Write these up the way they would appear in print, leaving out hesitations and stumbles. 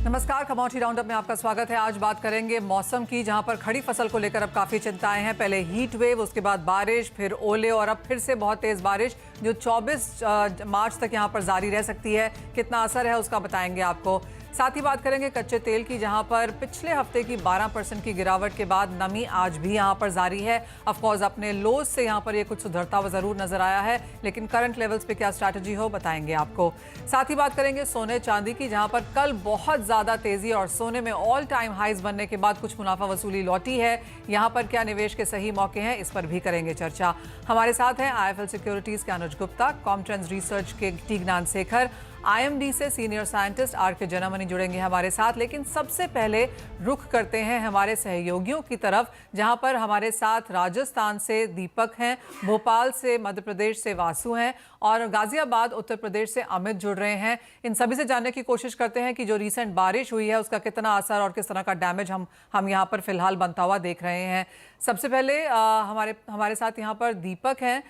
नमस्कार, कमौटी राउंडअप में आपका स्वागत है। आज बात करेंगे मौसम की, जहां पर खड़ी फसल को लेकर अब काफ़ी चिंताएं हैं। पहले हीट वेव, उसके बाद बारिश, फिर ओले और अब फिर से बहुत तेज़ बारिश जो 24 मार्च तक यहां पर जारी रह सकती है। कितना असर है उसका बताएंगे आपको। साथ ही बात करेंगे कच्चे तेल की, जहां पर पिछले हफ्ते की 12% की गिरावट के बाद नमी आज भी यहां पर जारी है। ऑफकोर्स अपने लोज से यहां पर ये कुछ सुधरता हुआ ज़रूर नजर आया है, लेकिन करंट लेवल्स पे क्या स्ट्रैटेजी हो बताएंगे आपको। साथ ही बात करेंगे सोने चांदी की, जहां पर कल बहुत ज़्यादा तेज़ी और सोने में ऑल टाइम हाइज बनने के बाद कुछ मुनाफा वसूली लौटी है। यहाँ पर क्या निवेश के सही मौके हैं, इस पर भी करेंगे चर्चा। हमारे साथ हैं IIFL सिक्योरिटीज़ के अनुज गुप्ता, कॉमट्रेंड्स रिसर्च के टी ज्ञानशेखर, IMD से सीनियर साइंटिस्ट RK जनमनी जुड़ेंगे हमारे साथ। लेकिन सबसे पहले रुख करते हैं हमारे सहयोगियों की तरफ, जहां पर हमारे साथ राजस्थान से दीपक हैं, भोपाल से मध्य प्रदेश से वासु हैं और गाजियाबाद उत्तर प्रदेश से अमित जुड़ रहे हैं। इन सभी से जानने की कोशिश करते हैं कि जो रीसेंट बारिश हुई है उसका कितना असर और किस तरह का डैमेज हम यहाँ पर फिलहाल बनता हुआ देख रहे हैं। सबसे पहले हमारे साथ यहाँ पर दीपक हैं।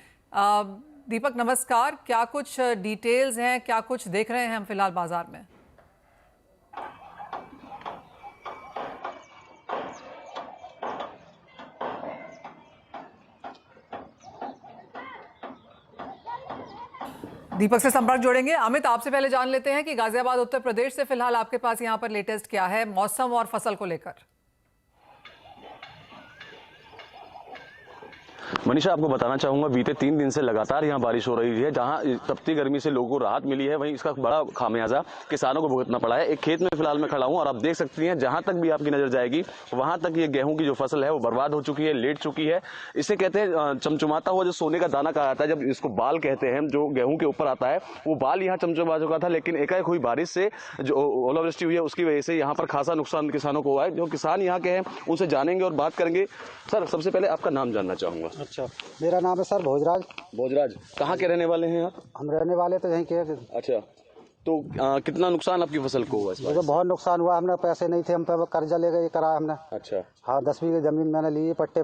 दीपक नमस्कार, क्या कुछ डिटेल्स हैं, क्या कुछ देख रहे हैं हम फिलहाल बाजार में? दीपक से संपर्क जोड़ेंगे। अमित, आपसे पहले जान लेते हैं कि गाजियाबाद उत्तर प्रदेश से फिलहाल आपके पास यहाँ पर लेटेस्ट क्या है मौसम और फसल को लेकर। मनीषा, आपको बताना चाहूंगा, बीते 3 दिन से लगातार यहाँ बारिश हो रही है। जहां तपती गर्मी से लोगों को राहत मिली है, वहीं इसका बड़ा खामियाजा किसानों को भुगतना पड़ा है। एक खेत में फिलहाल मैं खड़ा हूं और आप देख सकती हैं, जहां तक भी आपकी नजर जाएगी वहां तक ये गेहूं की जो फसल है वो बर्बाद हो चुकी है, लेट चुकी है। इसे कहते हैं चमचमाता हुआ जो सोने का दाना कहा जाता है, जब इसको बाल कहते हैं, जो गेहूं के ऊपर आता है, वो बाल यहाँ चमचमा चुका था। लेकिन एकाएक हुई बारिश से, जो ओलावृष्टि हुई है, उसकी वजह से यहाँ पर खासा नुकसान किसानों को हुआ है। जो किसान यहाँ के हैं उनसे जानेंगे और बात करेंगे। सर, सबसे पहले आपका नाम जानना चाहूंगा। अच्छा, मेरा नाम है सर भोजराज। भोजराज, कहाँ के रहने वाले हैं आप? हम रहने वाले तो यहीं के। अच्छा, तो कितना नुकसान आपकी फसल को हुआ? मुझे बहुत नुकसान हुआ। हमने पैसे नहीं थे, हम पे कर्जा ले गए कराया हमने। अच्छा, हाँ, 10 बीघे जमीन मैंने ली पट्टे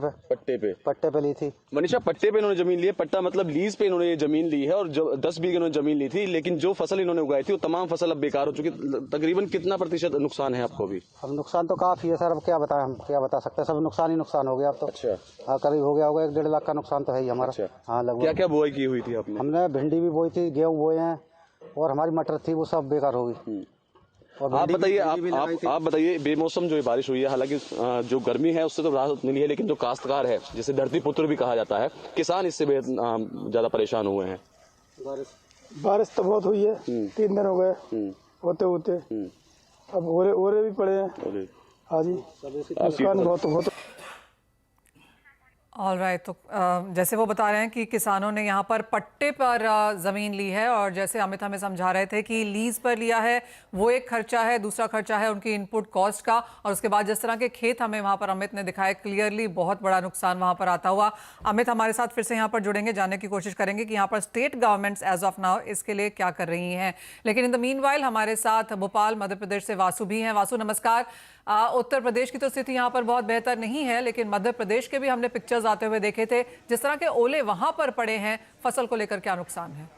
पे ली थी। मनीषा, पट्टे पे इन्होंने जमीन ली है। पट्टा मतलब लीज पे इन्होंने ये जमीन ली है और 10 बीघे इन्होंने जमीन ली थी। लेकिन जो फसल इन्होंने उगाई थी वो तमाम फसल अब बेकार हो चुकी। तकरीबन कितना प्रतिशत नुकसान है आपको अभी? अब नुकसान तो काफी है सर, अब क्या बताएं, हम क्या बता सकते हैं। सब नुकसान ही नुकसान हो गया अब तो। अच्छा, हाँ, करीब हो गया होगा 1-1.5 लाख का नुकसान तो है ही हमारा। हाँ, लगभग। क्या क्या बुआई की हुई थी आपने? हमने भिंडी भी बोई थी, गेहूँ बोए हैं और हमारी मटर थी, वो सब बेकार हो गई। आप बताइए, आप बताइए, बेमौसम जो बारिश हुई है, हालांकि जो गर्मी है उससे तो राहत मिली है, लेकिन जो काश्तकार है, जिसे धरती पुत्र भी कहा जाता है, किसान इससे ज्यादा परेशान हुए हैं। बारिश तो बहुत हुई है, 3 दिन हो गए होते होते। अब ओरे भी पड़े हैं। हाँ जी, नुकसान बहुत। ऑल राइट, तो जैसे वो बता रहे हैं कि किसानों ने यहाँ पर पट्टे पर ज़मीन ली है और जैसे अमित हमें समझा रहे थे कि लीज पर लिया है, वो एक खर्चा है, दूसरा खर्चा है उनकी इनपुट कॉस्ट का, और उसके बाद जिस तरह के खेत हमें वहाँ पर अमित ने दिखाए, क्लियरली बहुत बड़ा नुकसान वहाँ पर आता हुआ। अमित हमारे साथ फिर से यहाँ पर जुड़ेंगे, जानने की कोशिश करेंगे कि यहाँ पर state governments as of now इसके लिए क्या कर रही हैं। लेकिन इन द मीनवाइल हमारे साथ भोपाल मध्य प्रदेश से वासु भी हैं। वासु नमस्कार। उत्तर प्रदेश की तो स्थिति यहाँ पर बहुत बेहतर नहीं है, लेकिन मध्य प्रदेश के भी हमने पिक्चर्स आते हुए देखे थे। जिस तरह के ओले वहां पर पड़े हैं, फसल को लेकर क्या नुकसान है?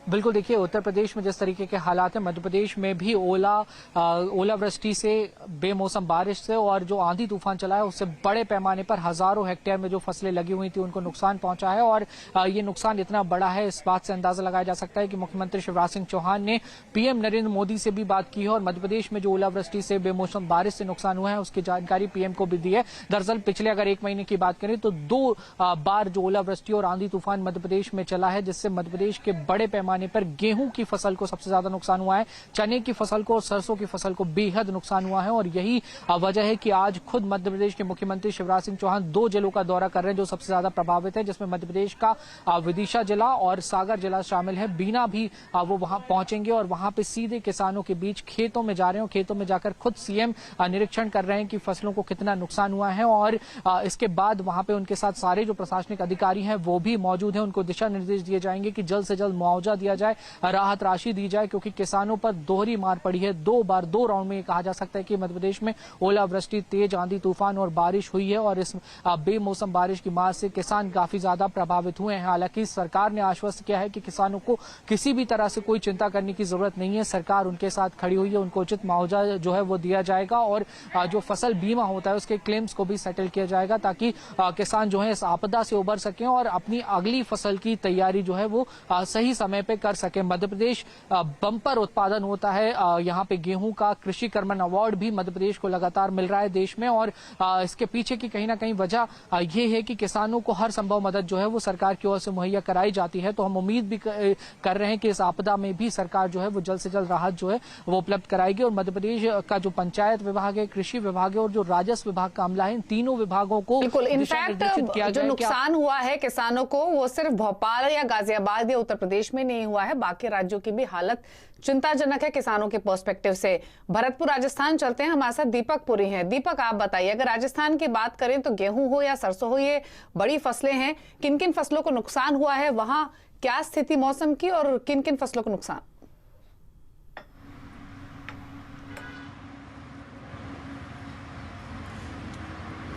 बिल्कुल, देखिए, उत्तर प्रदेश में जिस तरीके के हालात हैं, मध्य प्रदेश में भी ओलावृष्टि से, बेमौसम बारिश से और जो आंधी तूफान चला है उससे बड़े पैमाने पर हजारों हेक्टेयर में जो फसलें लगी हुई थी उनको नुकसान पहुंचा है। और ये नुकसान इतना बड़ा है, इस बात से अंदाजा लगाया जा सकता है कि मुख्यमंत्री शिवराज सिंह चौहान ने PM नरेंद्र मोदी से भी बात की है और मध्य प्रदेश में जो ओलावृष्टि से, बेमौसम बारिश से नुकसान हुआ है उसकी जानकारी PM को भी दी है। दरअसल पिछले अगर 1 महीने की बात करें तो 2 बार जो ओलावृष्टि और आंधी तूफान मध्य प्रदेश में चला है, जिससे मध्य प्रदेश के बड़े पैमाने पर गेहूं की फसल को सबसे ज्यादा नुकसान हुआ है, चने की फसल को और सरसों की फसल को बेहद नुकसान हुआ है। और यही वजह है कि आज खुद मध्य प्रदेश के मुख्यमंत्री शिवराज सिंह चौहान 2 जिलों का दौरा कर रहे हैं जो सबसे ज्यादा प्रभावित है, जिसमें मध्य प्रदेश का विदिशा जिला और सागर जिला शामिल है। बीना भी वो वहां पहुंचेंगे और वहां पे सीधे किसानों के बीच खेतों में जा रहे हैं। खेतों में जाकर खुद CM निरीक्षण कर रहे हैं कि फसलों को कितना नुकसान हुआ है और इसके बाद वहां पे उनके साथ सारे जो प्रशासनिक अधिकारी हैं वो भी मौजूद हैं। उनको दिशा निर्देश दिए जाएंगे कि जल्द से जल्द मुआवजा दिया जाए, राहत राशि दी जाए, क्योंकि किसानों पर दोहरी मार पड़ी है। दो राउंड में कहा जा सकता है कि मध्य प्रदेश में ओलावृष्टि, तेज आंधी तूफान और बारिश हुई है और इस बेमौसम बारिश की मार से किसान काफी ज्यादा प्रभावित हुए हैं। हालांकि सरकार ने आश्वस्त किया है कि किसानों को किसी भी तरह से कोई चिंता करने की जरूरत नहीं है, सरकार उनके साथ खड़ी हुई है, उनको उचित मुआवजा जो है वो दिया जाएगा और जो फसल बीमा होता है उसके क्लेम्स को भी सेटल किया जाएगा, ताकि किसान जो है इस आपदा से उबर सकें और अपनी अगली फसल की तैयारी जो है वो सही समय पे कर सके। मध्य प्रदेश बम्पर उत्पादन होता है यहाँ पे गेहूं का। कृषि कर्मण अवार्ड भी मध्य प्रदेश को लगातार मिल रहा है देश में और इसके पीछे की कहीं ना कहीं वजह ये है कि किसानों को हर संभव मदद जो है वो सरकार की ओर से मुहैया कराई जाती है। तो हम उम्मीद भी कर रहे हैं कि इस आपदा में भी सरकार जो है वो जल्द से जल्द राहत जो है वो उपलब्ध कराएगी और मध्य प्रदेश का जो पंचायत विभाग है, कृषि विभाग है और जो राजस्व विभाग का अमला है, इन तीनों विभागों को बिल्कुल। इनफैक्ट जो नुकसान हुआ है किसानों को वो सिर्फ भोपाल या गाजियाबाद या उत्तर प्रदेश में नहीं हुआ है, बाकी राज्यों की भी हालत चिंताजनक है किसानों के पर्सपेक्टिव से। भरतपुर राजस्थान चलते हैं, हमारे साथ दीपक पुरी हैं। दीपक, आप बताइए, अगर राजस्थान की बात करें तो गेहूं हो या सरसों हो, ये बड़ी फसलें हैं, किन किन फसलों को नुकसान हुआ है, वहां क्या स्थिति मौसम की और किन किन फसलों को नुकसान?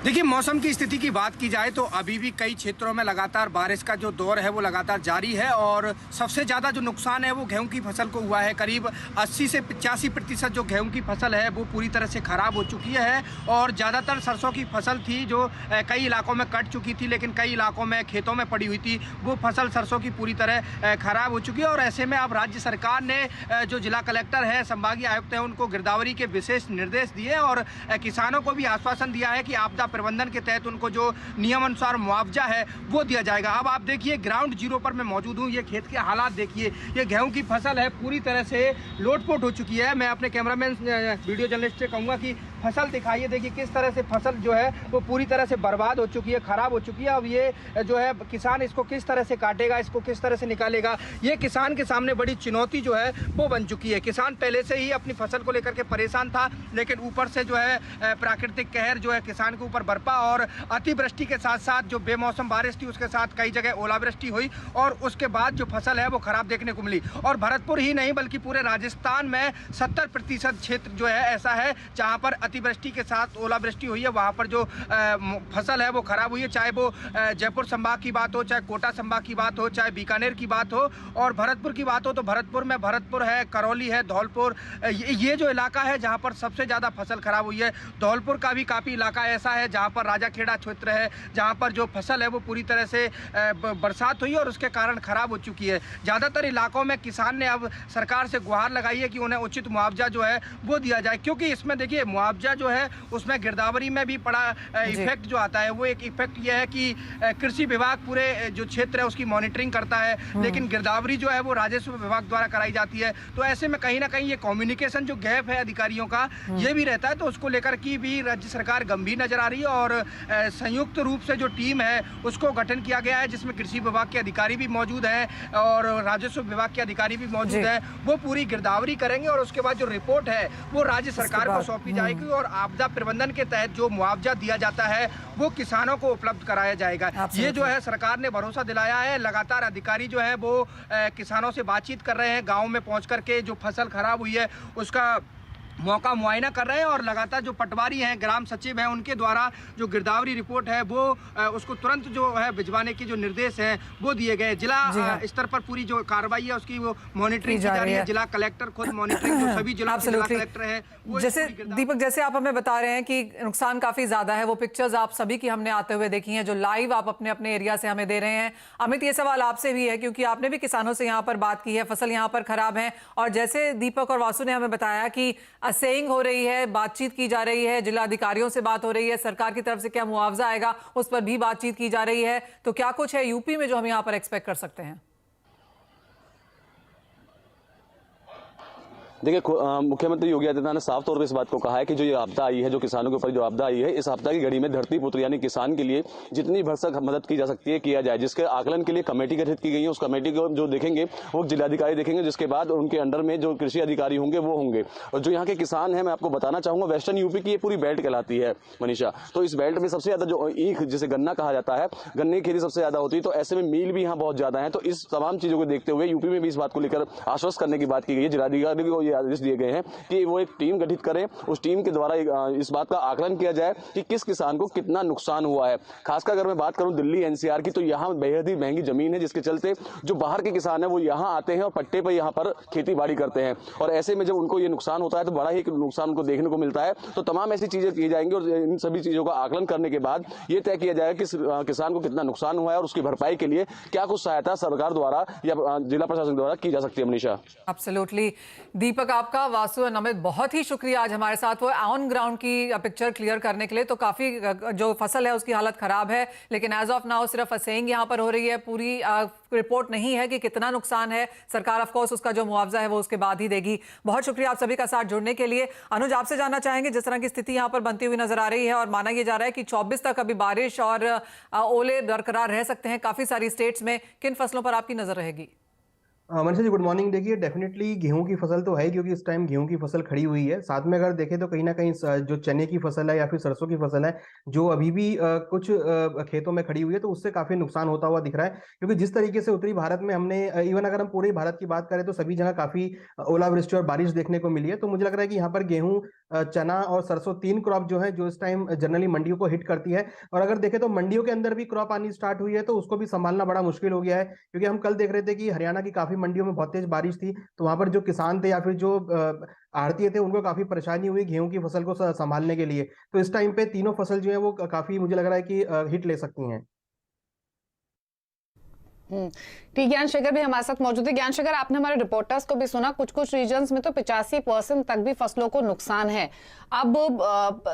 देखिए, मौसम की स्थिति की बात की जाए तो अभी भी कई क्षेत्रों में लगातार बारिश का जो दौर है वो लगातार जारी है और सबसे ज़्यादा जो नुकसान है वो गेहूं की फसल को हुआ है। करीब 80 से 85% जो गेहूं की फसल है वो पूरी तरह से ख़राब हो चुकी है और ज़्यादातर सरसों की फसल थी जो कई इलाकों में कट चुकी थी, लेकिन कई इलाकों में खेतों में पड़ी हुई थी, वो फसल सरसों की पूरी तरह ख़राब हो चुकी है। और ऐसे में अब राज्य सरकार ने जो जिला कलेक्टर है, संभागीय आयुक्त हैं, उनको गिरदावरी के विशेष निर्देश दिए और किसानों को भी आश्वासन दिया है कि आपदा प्रबंधन के तहत उनको जो नियम अनुसार मुआवजा है वो दिया जाएगा। अब आप देखिए, ग्राउंड जीरो पर मैं मौजूद हूँ, ये खेत के हालात देखिए, ये गेहूं की फसल है पूरी तरह से लोटपोट हो चुकी है। मैं अपने कैमरामैन वीडियो जर्नलिस्ट से कहूँगा कि फसल दिखाइए, देखिए किस तरह से फसल जो है वो पूरी तरह से बर्बाद हो चुकी है, खराब हो चुकी है। अब ये जो है किसान इसको किस तरह से काटेगा, इसको किस तरह से निकालेगा, ये किसान के सामने बड़ी चुनौती जो है वो बन चुकी है। किसान पहले से ही अपनी फसल को लेकर के परेशान था, लेकिन ऊपर से जो है प्राकृतिक कहर जो है किसान के ऊपर बरपा और अतिवृष्टि के साथ साथ जो बेमौसम बारिश थी उसके साथ कई जगह ओलावृष्टि हुई और उसके बाद जो फसल है वो खराब देखने को मिली। और भरतपुर ही नहीं बल्कि पूरे राजस्थान में 70% क्षेत्र जो है ऐसा है जहां पर अतिवृष्टि के साथ ओलावृष्टि हुई है, वहां पर जो फसल है वो खराब हुई है। चाहे वो जयपुर संभाग की बात हो, चाहे कोटा संभाग की बात हो, चाहे बीकानेर की बात हो और भरतपुर की बात हो तो भरतपुर में भरतपुर है, करौली है, धौलपुर, ये जो इलाका है जहाँ पर सबसे ज़्यादा फसल खराब हुई है। धौलपुर का भी काफ़ी इलाका ऐसा है जहाँ पर राजाखेड़ा क्षेत्र है, जहाँ पर जो फसल है वो पूरी तरह से बरसात हुई और उसके कारण खराब हो चुकी है। ज़्यादातर इलाकों में किसान ने अब सरकार से गुहार लगाई है कि उन्हें उचित मुआवजा जो है वो दिया जाए, क्योंकि इसमें देखिए मुआवजा जो है उसमें गिरदावरी में भी बड़ा इफेक्ट जो आता है वो एक इफेक्ट ये है कि कृषि विभाग पूरे जो क्षेत्र है उसकी मॉनिटरिंग करता है, लेकिन गिरदावरी जो है वो राजस्व विभाग द्वारा कराई जाती है। तो ऐसे में कहीं ना कहीं ये कम्युनिकेशन जो गैप है अधिकारियों का ये भी रहता है, तो उसको लेकर की भी राज्य सरकार गंभीर नजर आ रही है और संयुक्त रूप से जो टीम है उसको गठन किया गया है, जिसमें कृषि विभाग के अधिकारी भी मौजूद हैं और राजस्व विभाग के अधिकारी भी मौजूद हैं। वो पूरी गिरदावरी करेंगे और उसके बाद जो रिपोर्ट है वो राज्य सरकार को सौंपी जाएगी और आपदा प्रबंधन के तहत जो मुआवजा दिया जाता है वो किसानों को उपलब्ध कराया जाएगा। ये जो है सरकार ने भरोसा दिलाया है। लगातार अधिकारी जो है वो किसानों से बातचीत कर रहे हैं, गाँव में पहुँच करके जो फसल खराब हुई है उसका मौका मुआयना कर रहे हैं और लगातार जो पटवारी हैं, ग्राम सचिव हैं, उनके द्वारा जो गिरदावरी रिपोर्ट है वो उसको तुरंत जो है भिजवाने के जो निर्देश हैं वो दिए गए। जिला स्तर पर पूरी जो कार्रवाई है उसकी वो मॉनिटरिंग की जा रही है। जिला कलेक्टर खुद मॉनिटरिंग, जो सभी जिला कलेक्टर है वो जैसे दीपक, जैसे आप हमें बता रहे हैं कि नुकसान काफी ज्यादा है, वो पिक्चर्स आप सभी की हमने आते हुए देखी हैं जो लाइव आप अपने अपने एरिया से हमें दे रहे हैं। अमित, ये सवाल आपसे भी है क्योंकि आपने भी किसानों से यहाँ पर बात की है, फसल यहाँ पर खराब है और जैसे दीपक और वासु ने हमें बताया कि असेइंग हो रही है, बातचीत की जा रही है, जिला अधिकारियों से बात हो रही है, सरकार की तरफ से क्या मुआवजा आएगा उस पर भी बातचीत की जा रही है, तो क्या कुछ है यूपी में जो हम यहाँ पर एक्सपेक्ट कर सकते हैं? देखिए मुख्यमंत्री योगी आदित्यनाथ ने साफ तौर पे इस बात को कहा है कि जो ये आपदा आई है, जो किसानों के ऊपर जो आपदा आई है, इस आपदा की घड़ी में धरती पुत्र यानी किसान के लिए जितनी भरसक मदद की जा सकती है किया जाए। जिसके आकलन के लिए कमेटी गठित की गई है। उस कमेटी को जो देखेंगे वो जिलाधिकारी देखेंगे, जिसके बाद उनके अंडर में जो कृषि अधिकारी होंगे वो होंगे। और जो यहाँ के किसान हैं, मैं आपको बताना चाहूंगा, वेस्टर्न यूपी की ये पूरी बेल्ट कहलाती है मनीषा। तो इस बेल्ट में सबसे ज्यादा जो ईख जिसे गन्ना कहा जाता है, गन्ने की खेती सबसे ज्यादा होती है। तो ऐसे में मील भी यहाँ बहुत ज्यादा है। तो इस तमाम चीजों को देखते हुए यूपी में भी इस बात को लेकर आश्वस्त करने की बात की गई है। जिलाधिकारी को ये आदेश दिए गए हैं कि वो एक टीम गठित करें। उस टीम के द्वारा इस बात का आकलन किया जाए कि किस किसान को कितना नुकसान हुआ है। खासकर अगर मैं बात करूं दिल्ली एनसीआर की, तो यहाँ बेहद ही महंगी जमीन है, जिसके चलते जो बाहर के किसान है वो यहाँ आते हैं और पट्टे पर यहाँ पर खेती बाड़ी करते हैं। और ऐसे में जब उनको ये नुकसान होता है तो बड़ा ही नुकसान उनको देखने को मिलता है। तो तमाम ऐसी चीजें की जाएंगी और इन सभी चीजों का आकलन करने के बाद ये तय किया जाएगा कि किसान को कितना नुकसान हुआ है और उसकी भरपाई के लिए क्या कुछ सहायता सरकार द्वारा या जिला प्रशासन द्वारा की जा सकती है। मनीषा, एब्सोल्युटली। दीपक, आपका, वासु और नमित, बहुत ही शुक्रिया आज हमारे साथ वो ऑन ग्राउंड की पिक्चर क्लियर करने के लिए। तो काफी जो फसल है उसकी हालत खराब है, लेकिन एज ऑफ नाउ सिर्फ असेंग यहाँ पर हो रही है। पूरी रिपोर्ट नहीं है कि कितना नुकसान है। सरकार ऑफ कोर्स उसका जो मुआवजा है वो उसके बाद ही देगी। बहुत शुक्रिया आप सभी का साथ जुड़ने के लिए। अनुज, आपसे जानना चाहेंगे, जिस तरह की स्थिति यहाँ पर बनती हुई नजर आ रही है और माना यह जा रहा है कि 24 तक अभी बारिश और ओले बरकरार रह सकते हैं काफी सारी स्टेट्स में, किन फसलों पर आपकी नजर रहेगी? Manisha ji, good morning. देखिए, डेफिनेटली गेहूं की फसल तो है, क्योंकि इस टाइम गेहूं की फसल खड़ी हुई है। साथ में अगर देखें तो कहीं ना कहीं जो चने की फसल है या फिर सरसों की फसल है, जो अभी भी कुछ खेतों में खड़ी हुई है, तो उससे काफी नुकसान होता हुआ दिख रहा है। क्योंकि जिस तरीके से उत्तरी भारत में हमने इवन अगर हम पूरे भारत की बात करें तो सभी जगह काफी ओलावृष्टि और बारिश देखने को मिली है। तो मुझे लग रहा है कि यहाँ पर गेहूं, चना और सरसों, 3 क्रॉप जो है जो इस टाइम जनरली मंडियों को हिट करती है। और अगर देखें तो मंडियों के अंदर भी क्रॉप आनी स्टार्ट हुई है, तो उसको भी संभालना बड़ा मुश्किल हो गया है। क्योंकि हम कल देख रहे थे कि हरियाणा की काफी मंडियों में बहुत तेज बारिश थी, तो वहां पर जो किसान थे या फिर जो आढ़ती थे, उनको काफी परेशानी हुई गेहूं की फसल को संभालने के लिए। तो इस टाइम पे तीनों फसल जो है वो काफी, मुझे लग रहा है कि हिट ले सकती हैं। ठीक, ज्ञान शेखर भी हमारे साथ मौजूद है। ज्ञान शेखर, आपने हमारे रिपोर्टर्स को भी सुना, कुछ रीजन्स में तो 85% तक भी फसलों को नुकसान है। अब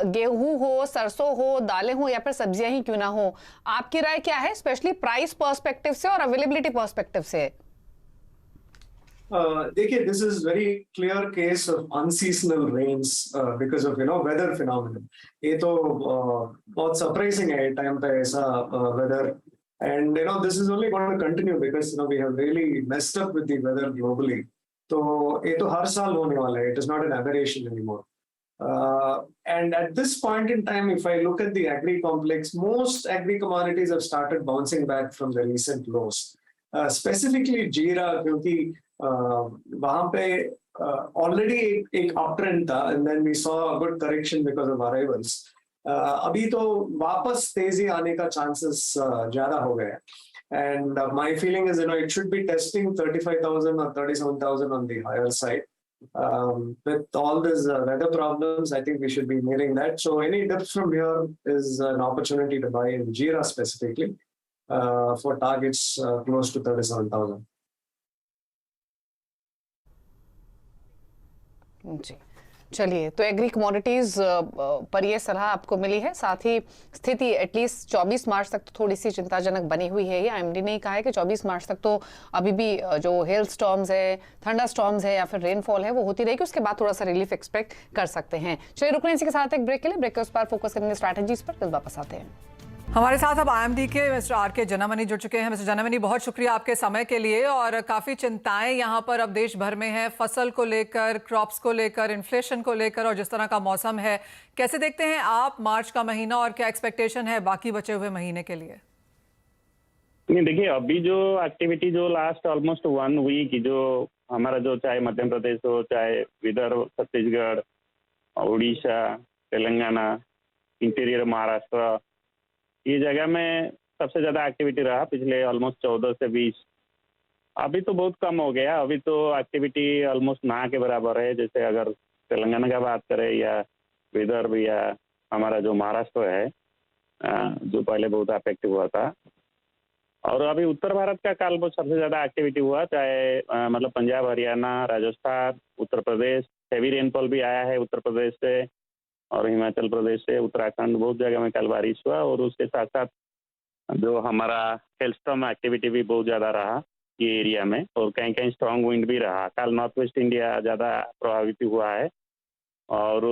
गेहूं हो, सरसों हो, दालें हो या फिर सब्जियां ही क्यों ना हो, आपकी राय क्या है, स्पेशली प्राइस पर्सपेक्टिव से और अवेलेबिलिटी पर्सपेक्टिव से? देखिए, this is very clear case of unseasonal rains because of weather phenomenon. ये तो बहुत सरप्राइजिंग है टाइम पे ऐसा weather, and this is only going to continue because we have really messed up with the weather globally. तो ये तो हर साल होने वाला है. It is not an aberration anymore. And at this point in time, if I look at the agri complex, most agri commodities have started bouncing back from the recent lows. Specifically जीरा, क्योंकि वहाँ पे already एक uptrend था, and then we saw a good correction because of arrivals. अभी तो वापस तेजी आने का चांसेस ज्यादा हो गए, and my feeling is it should be testing 35,000 or 37,000 on the higher side. With all these weather problems, I think we should be nearing that. So any dips from here is an opportunity to buy in Jeera specifically for targets close to 37,000. जी, चलिए, तो agree commodities पर ये सलाह आपको मिली है। साथ ही स्थिति at least 24 मार्च तक तो थोड़ी सी चिंताजनक बनी हुई है। ये आईएमडी ने कहा है कि 24 मार्च तक तो अभी भी जो हेल स्टॉर्म्स है, थंडर स्टॉर्म्स है या फिर रेनफॉल है वो होती रहेगी। उसके बाद थोड़ा सा रिलीफ एक्सपेक्ट कर सकते हैं। चलिए, रुकने इसी के साथ एक ब्रेक के लिए, ब्रेक के उस पर फोकस करेंगे स्ट्रैटेजीज पर, फिर वापस आते हैं। हमारे साथ अब आईएमडी के मिस्टर आर.के. जनमनी जुड़ चुके हैं। मिस्टर जनमनी, बहुत शुक्रिया आपके समय के लिए। और काफ़ी चिंताएं यहाँ पर अब देश भर में है, फसल को लेकर, क्रॉप्स को लेकर, इन्फ्लेशन को लेकर, और जिस तरह का मौसम है, कैसे देखते हैं आप मार्च का महीना और क्या एक्सपेक्टेशन है बाकी बचे हुए महीने के लिए? नहीं, देखिए, अभी जो एक्टिविटी जो लास्ट ऑलमोस्ट 1 वीक जो हमारा जो चाहे मध्य प्रदेश हो, चाहे विदर्भ, छत्तीसगढ़, उड़ीसा, तेलंगाना, इंटीरियर महाराष्ट्र, ये जगह में सबसे ज़्यादा एक्टिविटी रहा पिछले ऑलमोस्ट 14 से 20। अभी तो बहुत कम हो गया, अभी तो एक्टिविटी ऑलमोस्ट ना के बराबर है। जैसे अगर तेलंगाना का बात करें या विदर्भ या हमारा जो महाराष्ट्र है जो पहले बहुत अफेक्ट हुआ था, और अभी उत्तर भारत का काल में सबसे ज़्यादा एक्टिविटी हुआ, चाहे मतलब पंजाब, हरियाणा, राजस्थान, उत्तर प्रदेश। हेवी रेनफॉल भी आया है उत्तर प्रदेश से और हिमाचल प्रदेश से, उत्तराखंड, बहुत जगह में कल बारिश हुआ। और उसके साथ साथ जो हमारा हेलस्टॉर्म एक्टिविटी भी बहुत ज़्यादा रहा, ये एरिया में, और कहीं कहीं स्ट्रांग विंड भी रहा। कल नॉर्थ वेस्ट इंडिया ज़्यादा प्रभावित हुआ है। और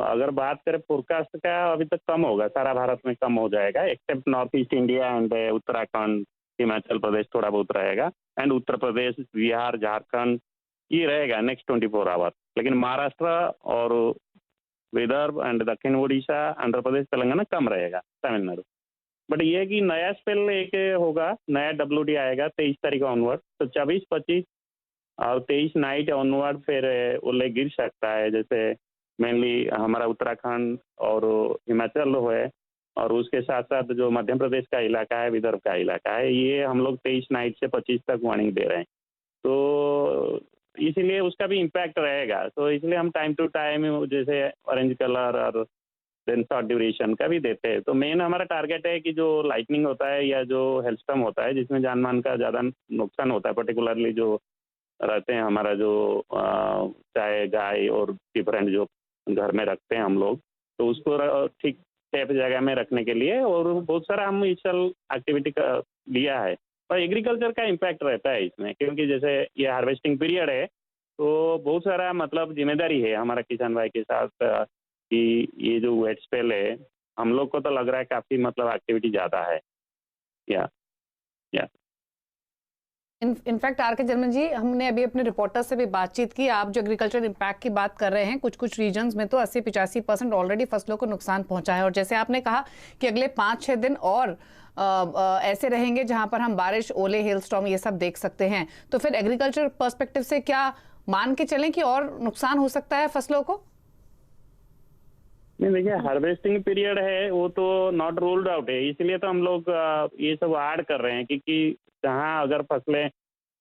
अगर बात करें फोरकास्ट का, अभी तक कम होगा, सारा भारत में कम हो जाएगा, except north east India and Uttarakhand, Himachal Pradesh थोड़ा बहुत रहेगा, एंड उत्तर प्रदेश, बिहार, झारखंड ये रहेगा नेक्स्ट 24 आवर। लेकिन महाराष्ट्र और विदर्भ एंड दक्षिण उड़ीसा, आंध्र प्रदेश, तेलंगाना कम रहेगा, तमिलनाडु। बट ये है कि नया स्पेल एक होगा, नया WD आएगा 23 तारीख ऑनवर्ड, तो 24, 25 और 23 नाइट ऑनवर्ड फिर ओले गिर सकता है। जैसे मेनली हमारा उत्तराखंड और हिमाचल है, और उसके साथ साथ जो मध्य प्रदेश का इलाका है, विदर्भ का इलाका है, ये हम लोग 23 नाइट से 25 तक वार्निंग दे रहे हैं। तो इसीलिए उसका भी इम्पैक्ट रहेगा। तो इसलिए हम टाइम टू टाइम जैसे ऑरेंज कलर और देन शॉर्ट ड्यूरेशन का भी देते हैं। तो मेन हमारा टारगेट है कि जो लाइटनिंग होता है या जो हेलस्टॉर्म होता है जिसमें जान मान का ज़्यादा नुकसान होता है, पर्टिकुलरली जो रहते हैं हमारा जो चाहे गाय और डिफरेंट जो घर में रखते हैं हम लोग, तो उसको ठीक सेफ जगह में रखने के लिए और बहुत सारा हम इनिशियल एक्टिविटी का लिया है। और एग्रीकल्चर का इम्पैक्ट रहता है इसमें, क्योंकि जैसे ये हार्वेस्टिंग पीरियड है, तो बहुत सारा मतलब जिम्मेदारी है हमारा किसान भाई के साथ कि ये जो वेट स्पेल है, हम लोग को तो लग रहा है काफ़ी मतलब एक्टिविटी ज़्यादा है। या इनफैक्ट आर के जर्मन जी, हमने अभी अपने रिपोर्टर से भी बातचीत की। आप जो एग्रीकल्चर इम्पैक्ट की बात कर रहे हैं, कुछ रीजन्स में तो 80-85% ऑलरेडी फसलों को नुकसान पहुंचा है। और जैसे आपने कहा कि अगले 5-6 दिन और ऐसे रहेंगे जहां पर हम बारिश, ओले, हेलस्टॉर्म ये सब देख सकते हैं। तो फिर एग्रीकल्चर पर्सपेक्टिव से क्या मान के चलें कि और नुकसान हो सकता है फसलों को? नहीं, देखिए हार्वेस्टिंग पीरियड है वो तो नॉट रूल्ड आउट है, इसलिए तो हम लोग ये सब ऐड कर रहे हैं, क्योंकि जहाँ अगर फसलें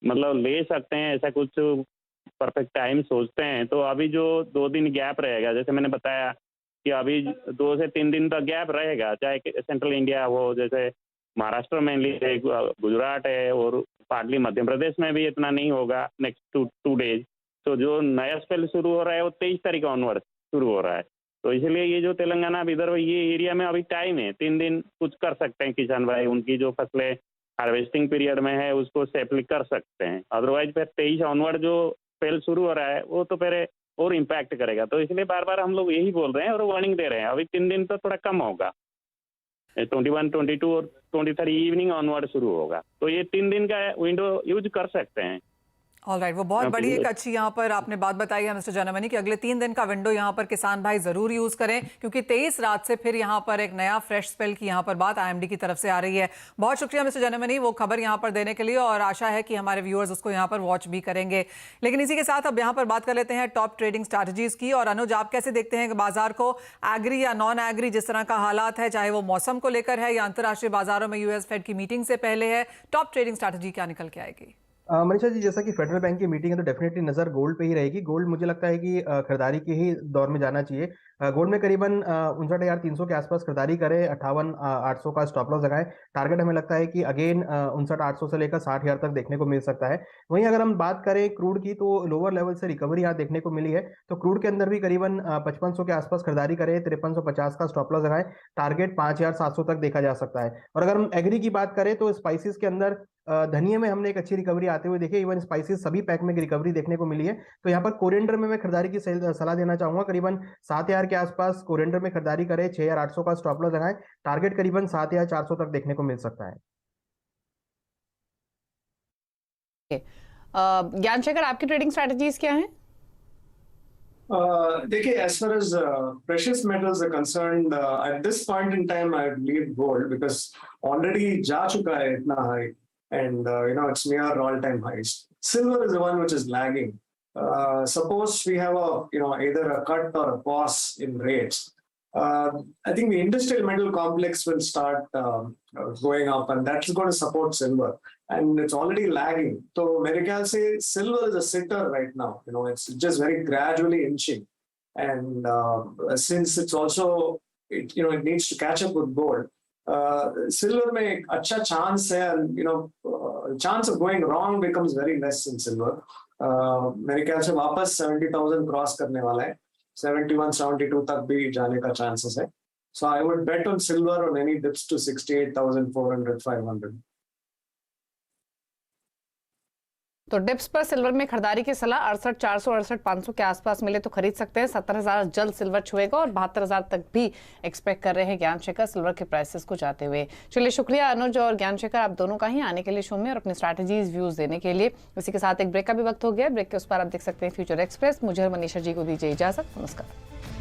मतलब ले सकते हैं, ऐसा कुछ परफेक्ट टाइम सोचते हैं, तो अभी जो 2 दिन गैप रहेगा, जैसे मैंने बताया कि अभी 2 से 3 दिन तक गैप रहेगा, चाहे सेंट्रल इंडिया हो, जैसे महाराष्ट्र में गुजरात है और पार्टली मध्य प्रदेश में भी इतना नहीं होगा नेक्स्ट 2 डेज। तो जो नया स्पेल शुरू हो रहा है वो 23 तारीख ऑनवर्ड शुरू हो रहा है। तो इसलिए ये जो तेलंगाना, विदर्भ ये एरिया में अभी टाइम है, 3 दिन कुछ कर सकते हैं किसान भाई, उनकी जो फसलें हार्वेस्टिंग पीरियड में है उसको सेफली कर सकते हैं। अदरवाइज फिर 23 ऑनवर्ड जो स्पेल शुरू हो रहा है वो तो फिर और इम्पैक्ट करेगा। तो इसलिए बार बार हम लोग यही बोल रहे हैं और वार्निंग दे रहे हैं। अभी 3 दिन तो थोड़ा कम होगा, 21, 22 और 23 इवनिंग ऑनवर्ड शुरू होगा, तो ये 3 दिन का विंडो यूज कर सकते हैं। ऑलराइट, वो बहुत बड़ी एक अच्छी यहाँ पर आपने बात बताई है मिस्टर जनमनी कि अगले 3 दिन का विंडो यहाँ पर किसान भाई जरूर यूज करें, क्योंकि 23 रात से फिर यहाँ पर एक नया फ्रेश स्पेल की यहाँ पर बात IMD की तरफ से आ रही है। बहुत शुक्रिया मिस्टर जनमनी वो खबर यहाँ पर देने के लिए, और आशा है कि हमारे व्यूअर्स उसको यहाँ पर वॉच भी करेंगे। लेकिन इसी के साथ अब यहाँ पर बात कर लेते हैं टॉप ट्रेडिंग स्ट्रैटेजीज की। और अनुज, आप कैसे देखते हैं बाजार को, एग्री या नॉन एग्री, जिस तरह का हालात है, चाहे वो मौसम को लेकर है या अंतर्राष्ट्रीय बाजारों में US फेड की मीटिंग से पहले है, टॉप ट्रेडिंग स्ट्रैटेजी क्या निकल के आएगी? मनीषा जी, जैसा कि फेडरल बैंक की मीटिंग है तो डेफिनेटली नजर गोल्ड पे ही रहेगी। गोल्ड मुझे लगता है कि खरीदारी के ही दौर में जाना चाहिए। गोल्ड में करीबन 59,300 के आसपास खरीदारी करें, 58,800 का स्टॉप लॉस लगाएं। टारगेट हमें लगता है कि अगेन 59,800 से लेकर 60,000 तक देखने को मिल सकता है। वहीं अगर हम बात करें क्रूड की, तो लोअर लेवल से रिकवरी यहाँ देखने को मिली है, तो क्रूड के अंदर भी करीबन 5500 के आसपास खरीदारी करें, 5350 का स्टॉप लॉस लगाएं। टारगेट 5700 तक देखा जा सकता है। और अगर हम एग्री की बात करें तो स्पाइसेस के अंदर धनिया में हमने एक अच्छी रिकवरी आते हुए देखी। इवन स्पाइसेस सभी पैक में रिकवरी देखने को मिली है। तो यहाँ पर कोरिएंडर में मैं खरीदारी की सलाह देना चाहूंगा। करीबन 7,000 के आसपास कोरिएंडर में खरीदारी करें, 6,800 का स्टॉप लॉस लगाएं। टारगेट करीबन 7,400 तक देखने को मिल सकता है। ज्ञानशेखर, आपकी ट्रेडिंग स्ट्रेटजीज क्या हैं? देखिए, as far as precious metals are concerned, at this point in time, I believe gold, because already जा चुका है इतना high, and it's near all-time highs. Silver is the one which is lagging. Suppose we have either a cut or a pause in rates. I think the industrial metal complex will start going up, and that's going to support silver. And it's already lagging. So मेरे ख्याल से silver is a sitter right now. It's just very gradually inching, and since it's also it needs to catch up with gold. Silver में एक अच्छा chance है, and chance of going wrong becomes very less in silver. मेरे ख्याल से वापस 70,000 cross करने वाला है, 71, 72 तक भी जाने का chances है. So I would bet on silver on any dips to 68,400, 500. तो डिप्स पर सिल्वर में खरीदारी की सलाह 68,400 68,500 के आसपास मिले तो खरीद सकते हैं। 70,000 जल्द सिल्वर छुएगा और 72,000 तक भी एक्सपेक्ट कर रहे हैं ज्ञान शेखर सिल्वर के प्राइसेस को जाते हुए। चलिए शुक्रिया अनुज और ज्ञान शेखर आप दोनों का ही आने के लिए शो में और अपनी स्ट्रैटेजीज व्यूज देने के लिए। इसी के साथ एक ब्रेक का भी वक्त हो गया। ब्रेक के उस पर आप देख सकते हैं फ्यूचर एक्सप्रेस। मुझे और मनीषा जी को दीजिए इजाजत। नमस्कार।